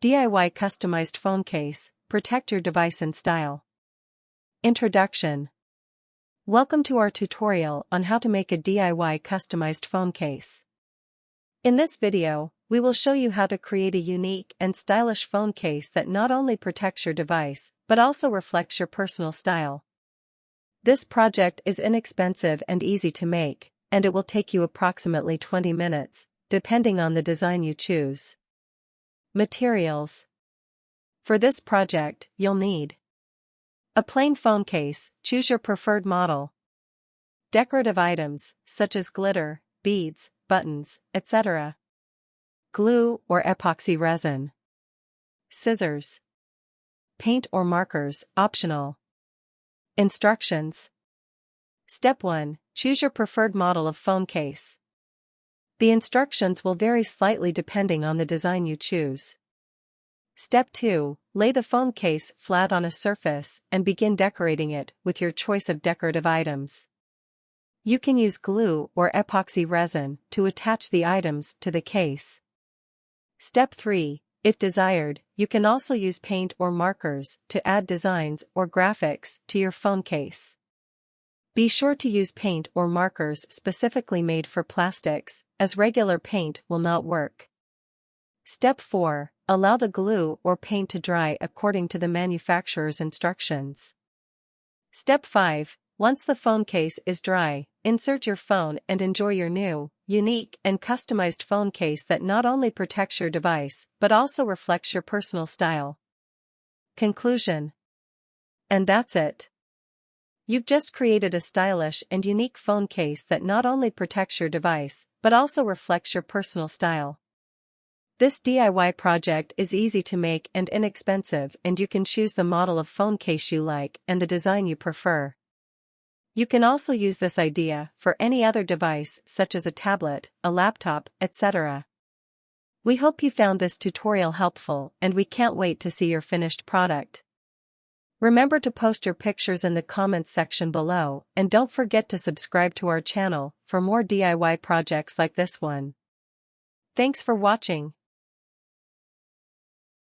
DIY customized phone case, protect your device in style. Introduction. Welcome to our tutorial on how to make a DIY customized phone case. In this video, we will show you how to create a unique and stylish phone case that not only protects your device, but also reflects your personal style. This project is inexpensive and easy to make, and it will take you approximately 20 minutes, depending on the design you choose. Materials. For this project, you'll need a plain phone case, choose your preferred model. Decorative items, such as glitter, beads, buttons, etc. Glue or epoxy resin. Scissors. Paint or markers, optional. Instructions. Step 1. Choose your preferred model of phone case. The instructions will vary slightly depending on the design you choose. Step 2. Lay the phone case flat on a surface and begin decorating it with your choice of decorative items. You can use glue or epoxy resin to attach the items to the case. Step 3. If desired, you can also use paint or markers to add designs or graphics to your phone case. Be sure to use paint or markers specifically made for plastics, as regular paint will not work. Step 4. Allow the glue or paint to dry according to the manufacturer's instructions. Step 5. Once the phone case is dry, insert your phone and enjoy your new, unique and customized phone case that not only protects your device, but also reflects your personal style. Conclusion. And that's it. You've just created a stylish and unique phone case that not only protects your device, but also reflects your personal style. This DIY project is easy to make and inexpensive, and you can choose the model of phone case you like and the design you prefer. You can also use this idea for any other device such as a tablet, a laptop, etc. We hope you found this tutorial helpful, and we can't wait to see your finished product. Remember to post your pictures in the comments section below, and don't forget to subscribe to our channel for more DIY projects like this one. Thanks for watching.